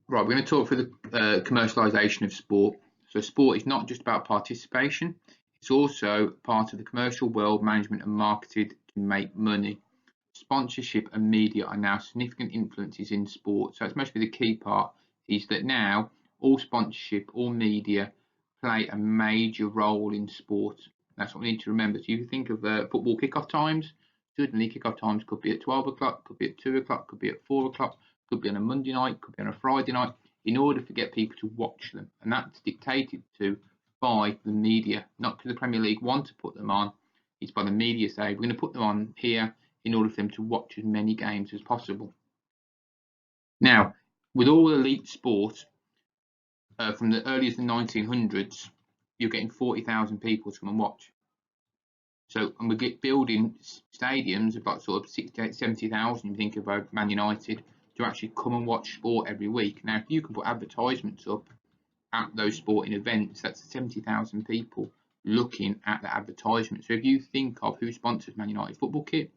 Right, we're going to talk through the commercialisation of sport. So sport is not just about participation, it's also part of the commercial world, management and marketed to make money. Sponsorship and media are now significant influences in sport. So it's mostly the key part is that now all sponsorship, all media play a major role in sport. That's what we need to remember. So you think of football kickoff times, suddenly kickoff times could be at 12 o'clock, could be at 2 o'clock, could be at 4 o'clock, could be on a Monday night, could be on a Friday night, in order to get people to watch them. And that's dictated to by the media, not because the Premier League want to put them on. It's by the media say, we're going to put them on here in order for them to watch as many games as possible. Now, with all elite sport, from the earliest 1900s, you're getting 40,000 people to come and watch. So, and we get building stadiums of like sort of 60,000, 70,000, you think about Man United, to actually come and watch sport every week. Now, if you can put advertisements up at those sporting events, that's 70,000 people looking at the advertisement. So if you think of who sponsors Man United football kit,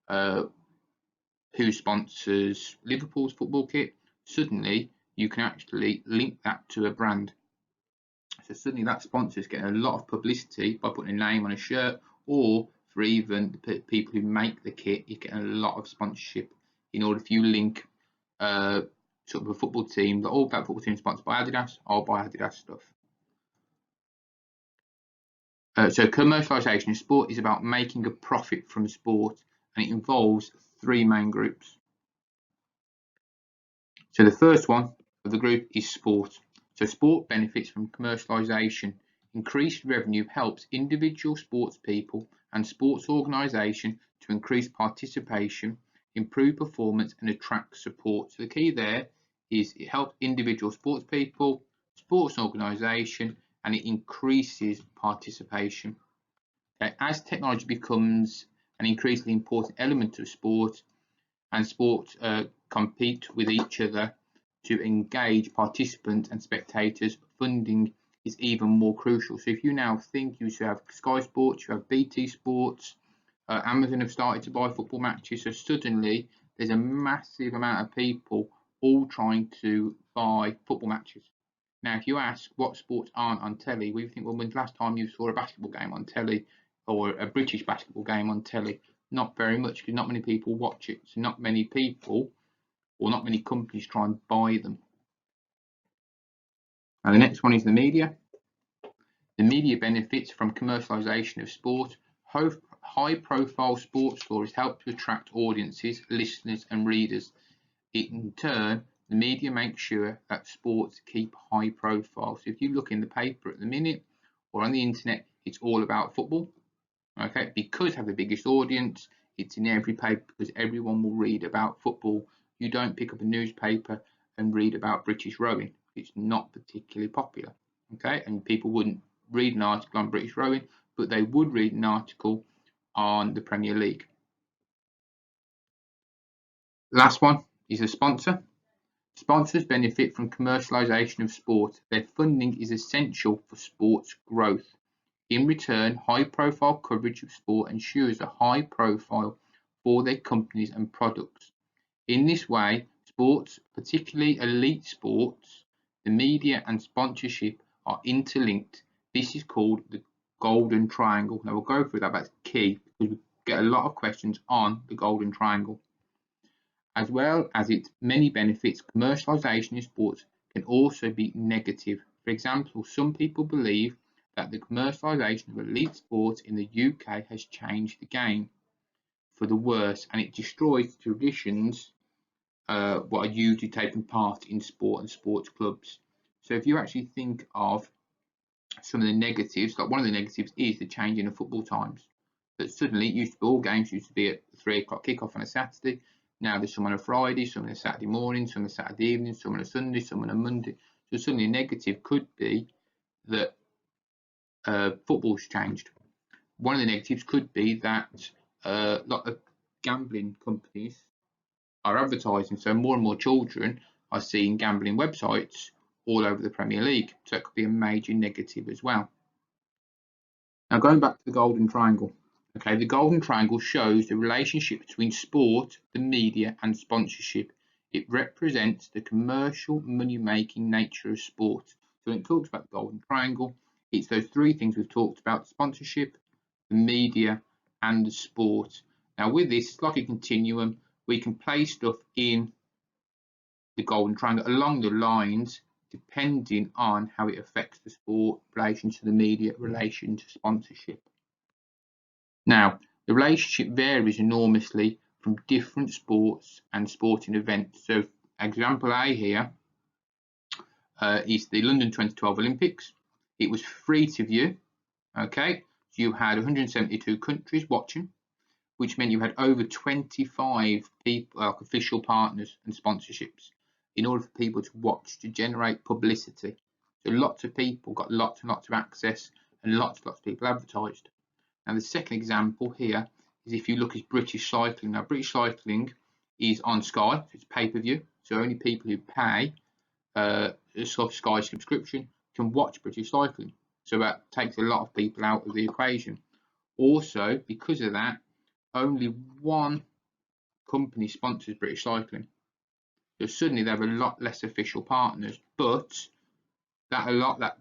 who sponsors Liverpool's football kit, suddenly you can actually link that to a brand. So suddenly that sponsor is getting a lot of publicity by putting a name on a shirt, or for even the people who make the kit, you're getting a lot of sponsorship in order if you link sort of a football team, that all that football team is sponsored by Adidas, I'll buy Adidas stuff. So commercialisation of sport is about making a profit from sport, and it involves three main groups. So the first one of the group is sport. So sport benefits from commercialisation. Increased revenue helps individual sports people and sports organisation to increase participation, improve performance and attract support. So the key there is it helps individual sports people, sports organisation, and it increases participation. Okay, as technology becomes an increasingly important element of sport, and sports compete with each other to engage participants and spectators, funding is even more crucial. So if you now think you should have Sky Sports, you have BT Sports, Amazon have started to buy football matches, so suddenly there's a massive amount of people all trying to buy football matches. Now, if you ask what sports aren't on telly, we think, well, when's the last time you saw a basketball game on telly or a British basketball game on telly? Not very much, because not many people watch it. So not many people or not many companies try and buy them. And the next one is the media. The media benefits from commercialisation of sport. High-profile sports stories help to attract audiences, listeners and readers. In turn, the media makes sure that sports keep high profile. So if you look in the paper at the minute or on the internet, it's all about football. Okay, because have the biggest audience, it's in every paper because everyone will read about football. You don't pick up a newspaper and read about British rowing. It's not particularly popular. Okay, and people wouldn't read an article on British rowing, but they would read an article on the Premier League. Last one is a sponsor. Sponsors benefit from commercialisation of sport. Their funding is essential for sports growth. In return, high-profile coverage of sport ensures a high profile for their companies and products. In this way, sports, particularly elite sports, the media and sponsorship are interlinked. This is called the golden triangle. Now we'll go through that, that's key because we get a lot of questions on the golden triangle. As well as its many benefits, commercialisation in sports can also be negative. For example, some people believe that the commercialisation of elite sports in the UK has changed the game for the worse, and it destroys traditions what are usually taking part in sport and sports clubs. So if you actually think of some of the negatives, like one of the negatives is the change in the football times. That suddenly all games used to be at 3 o'clock kickoff on a Saturday. Now there's some on a Friday, some on a Saturday morning, some on a Saturday evening, some on a Sunday, some on a Monday. So suddenly a negative could be that football's changed. One of the negatives could be that a lot of gambling companies are advertising, so more and more children are seeing gambling websites all over the Premier League, so it could be a major negative as well. Now going back to the golden triangle. Okay, the golden triangle shows the relationship between sport, the media and sponsorship. It represents the commercial money-making nature of sport. So when it talks about the golden triangle, it's those three things we've talked about: sponsorship, the media, and the sport. Now with this, it's like a continuum. We can place stuff in the golden triangle along the lines depending on how it affects the sport, relation to the media, relation to sponsorship. Now, the relationship varies enormously from different sports and sporting events. So example A here is the London 2012 Olympics. It was free to view. Okay, so you had 172 countries watching, which meant you had over 25 people, official partners and sponsorships, in order for people to watch, to generate publicity. So lots of people got lots and lots of access, and lots of people advertised. Now the second example here is if you look at British cycling. Now British cycling is on Sky, so it's pay-per-view, so only people who pay a Sky subscription can watch British cycling. So that takes a lot of people out of the equation. Also, because of that, only one company sponsors British cycling. So suddenly they have a lot less official partners, but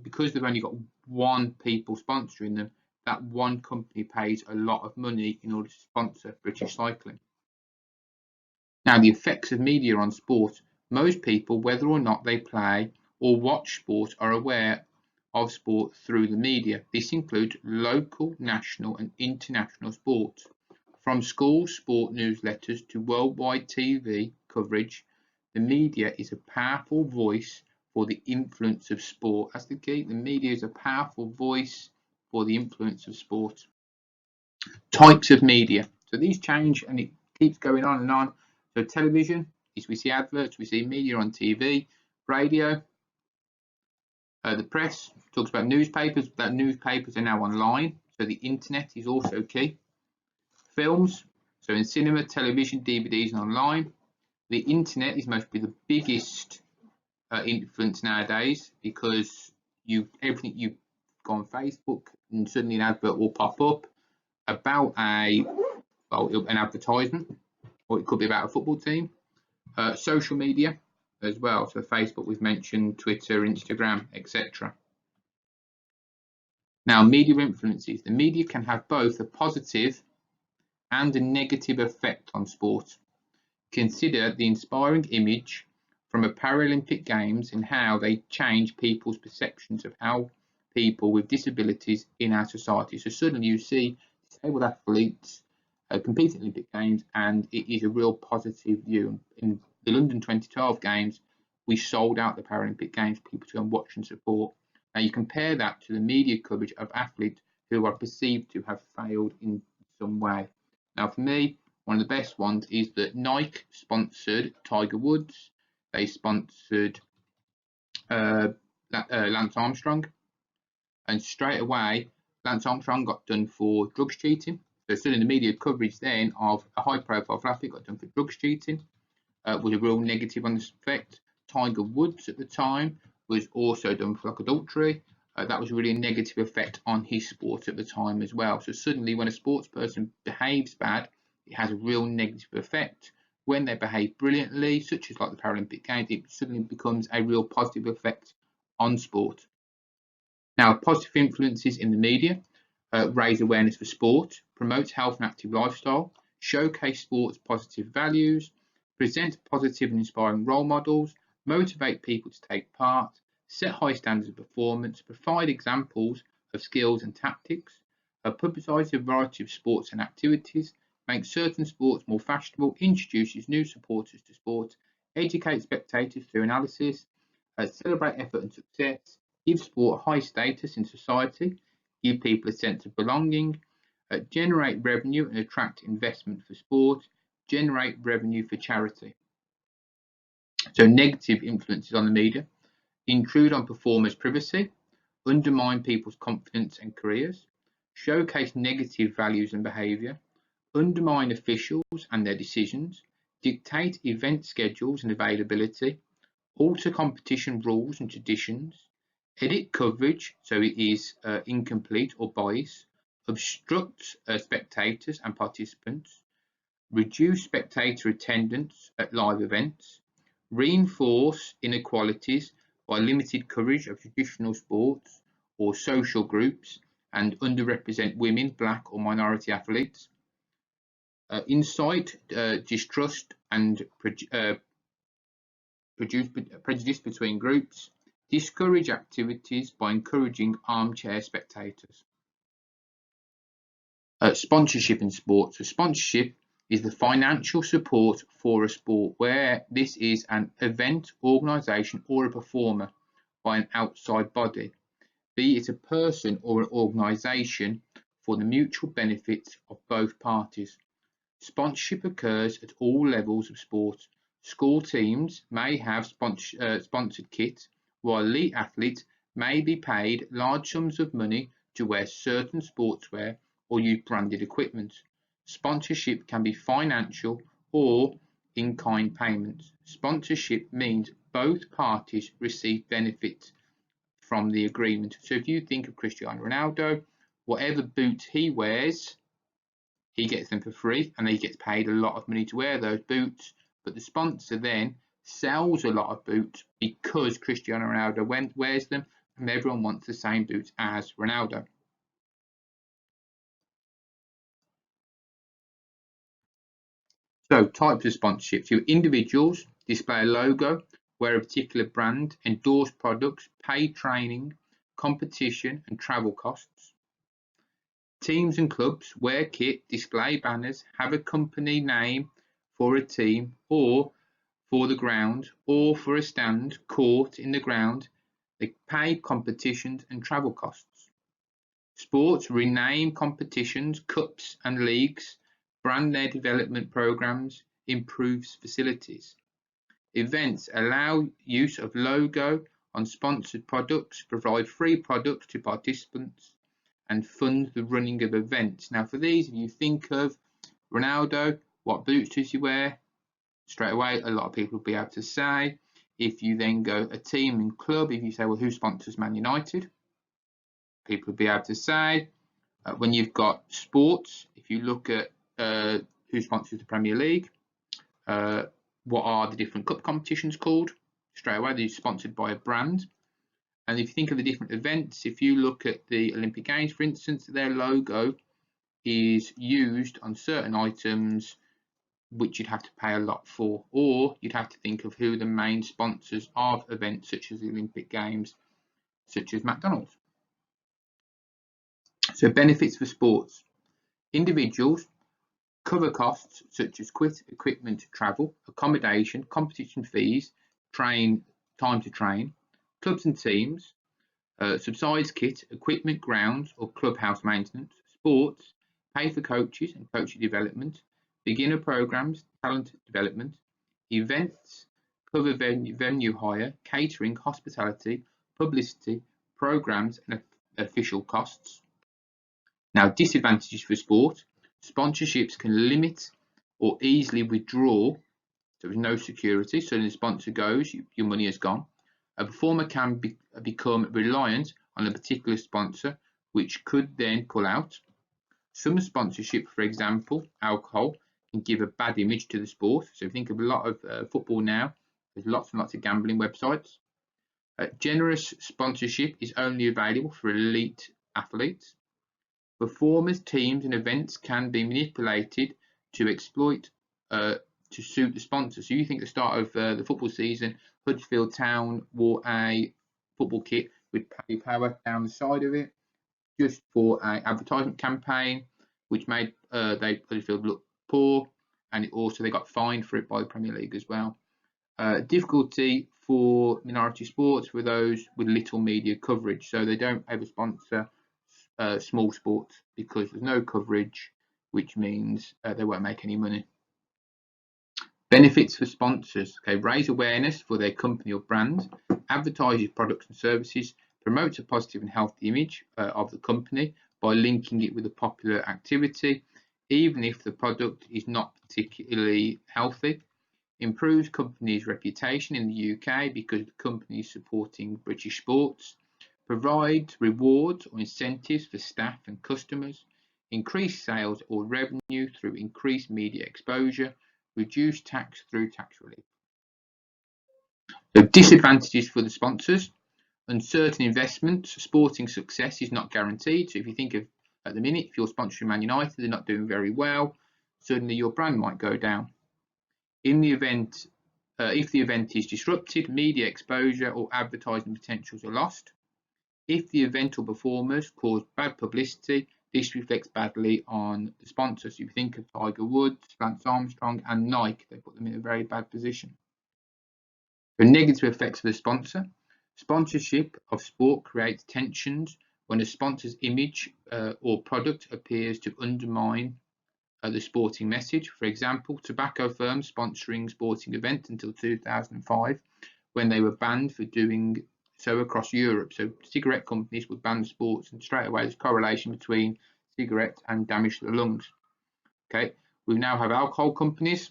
because they've only got one people sponsoring them, that one company pays a lot of money in order to sponsor British cycling. Now, the effects of media on sport. Most people, whether or not they play or watch sport, are aware of sport through the media. This includes local, national and international sports. From school sport newsletters to worldwide TV coverage, the media is a powerful voice for the influence of sport. That's the key. The media is a powerful voice for the influence of sport. Types of media. So these change and it keeps going on and on. So television is we see adverts, we see media on TV, radio, the press talks about newspapers, but newspapers are now online. So the internet is also key. Films, so in cinema, television, DVDs and online. The internet is mostly the biggest influence nowadays, because everything you go on Facebook and suddenly an advert will pop up about an advertisement, or it could be about a football team. Social media as well, so Facebook we've mentioned, Twitter, Instagram, etc. Now, media influences. The media can have both a positive and a negative effect on sport. Consider the inspiring image from a Paralympic Games and how they change people's perceptions of how people with disabilities in our society. So suddenly you see disabled athletes competing in Olympic Games, and it is a real positive view. In the London 2012 Games, we sold out the Paralympic Games, people to go and watch and support. Now you compare that to the media coverage of athletes who are perceived to have failed in some way. Now for me, one of the best ones is that Nike sponsored Tiger Woods. They sponsored Lance Armstrong, and straight away Lance Armstrong got done for drugs cheating. So still in the media coverage then of a high-profile athlete got done for drugs cheating was a real negative on this effect. Tiger Woods at the time was also done for adultery. That was really a negative effect on his sport at the time as well. So suddenly when a sports person behaves bad, it has a real negative effect. When they behave brilliantly, such as like the Paralympic Games, it suddenly becomes a real positive effect on sport. Now, positive influences in the media raise awareness for sport, promote health and active lifestyle, showcase sports positive values, present positive and inspiring role models, motivate people to take part, set high standards of performance, provide examples of skills and tactics, publicise a variety of sports and activities, make certain sports more fashionable, introduces new supporters to sport, educate spectators through analysis, celebrate effort and success, give sport high status in society, give people a sense of belonging, generate revenue and attract investment for sport, generate revenue for charity. So negative influences on the media: intrude on performers' privacy, undermine people's confidence and careers, showcase negative values and behaviour, undermine officials and their decisions, dictate event schedules and availability, alter competition rules and traditions, edit coverage so it is incomplete or biased, obstruct spectators and participants, reduce spectator attendance at live events, reinforce inequalities by limited coverage of traditional sports or social groups and underrepresent women, black or minority athletes, incite distrust and produce prejudice between groups, discourage activities by encouraging armchair spectators. Sponsorship in sports. So sponsorship is the financial support for a sport, where this is an event, organisation or a performer by an outside body, be it a person or an organisation, for the mutual benefit of both parties. Sponsorship occurs at all levels of sport. School teams may have sponsored kit, while elite athletes may be paid large sums of money to wear certain sportswear or use branded equipment. Sponsorship can be financial or in-kind payments. Sponsorship means both parties receive benefit from the agreement. So if you think of Cristiano Ronaldo, whatever boots he wears, he gets them for free and he gets paid a lot of money to wear those boots. But the sponsor then sells a lot of boots because Cristiano Ronaldo wears them, and everyone wants the same boots as Ronaldo. So types of sponsorships. Your individuals display a logo, wear a particular brand, endorse products, pay training, competition and travel costs. Teams and clubs wear kit, display banners, have a company name for a team or for the ground or for a stand, court in the ground. They pay competitions and travel costs. Sports rename competitions, cups and leagues, brand their development programs, improves facilities. Events allow use of logo on sponsored products, provide free products to participants, and fund the running of events. Now, for these, if you think of Ronaldo, what boots does he wear? Straight away, a lot of people will be able to say. If you then go a team and club, if you say, well, who sponsors Man United? People will be able to say. When you've got sports, if you look at who sponsors the Premier League, what are the different cup competitions called? Straight away, they're sponsored by a brand. And if you think of the different events, if you look at the Olympic Games, for instance, their logo is used on certain items which you'd have to pay a lot for, or you'd have to think of who the main sponsors of events such as the Olympic Games, such as McDonald's. So benefits for sports. Individuals cover costs such as equipment, travel, accommodation, competition fees, time to train. Clubs and teams subsides kit, equipment, grounds or clubhouse maintenance. Sports pay for coaches and coaching development, beginner programs, talent development. Events cover venue hire, catering, hospitality, publicity, programs and official costs. Now, disadvantages for sport. Sponsorships can limit or easily withdraw. There is no security, so when the sponsor goes, your money is gone. A performer can become reliant on a particular sponsor, which could then pull out. Some sponsorship, for example, alcohol, can give a bad image to the sport. So if you think of a lot of football now, there's lots and lots of gambling websites. Generous sponsorship is only available for elite athletes. Performers, teams and events can be manipulated to exploit to suit the sponsor. So you think at the start of the football season, Huddersfield Town wore a football kit with Paddy Power down the side of it just for an advertisement campaign, which made Huddersfield look poor, and they got fined for it by the Premier League as well. Difficulty for minority sports for those with little media coverage, so they don't ever sponsor small sports because there's no coverage, which means they won't make any money. Benefits for sponsors. Okay, raise awareness for their company or brand, advertises products and services, promotes a positive and healthy image of the company by linking it with a popular activity, even if the product is not particularly healthy. Improves company's reputation in the UK because the company is supporting British sports. Provides rewards or incentives for staff and customers. Increase sales or revenue through increased media exposure. Reduce tax through tax relief. The disadvantages for the sponsors: uncertain investments. Sporting success is not guaranteed. So if you think of at the minute, if you're sponsoring Man United, they're not doing very well, suddenly your brand might go down. In the event, if the event is disrupted, media exposure or advertising potentials are lost. If the event or performers cause bad publicity, this reflects badly on the sponsors. So if you think of Tiger Woods, Lance Armstrong and Nike, they put them in a very bad position. The negative effects of the sponsor: sponsorship of sport creates tensions when a sponsor's image or product appears to undermine the sporting message. For example, tobacco firms sponsoring sporting events until 2005, when they were banned for doing so across Europe. So cigarette companies would ban sports, and straight away there's a correlation between cigarettes and damage to the lungs. Okay, we now have alcohol companies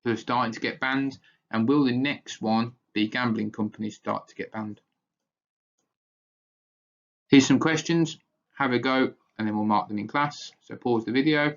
who are starting to get banned, and will the next one be gambling companies start to get banned? Here's some questions, have a go, and then we'll mark them in class. So pause the video.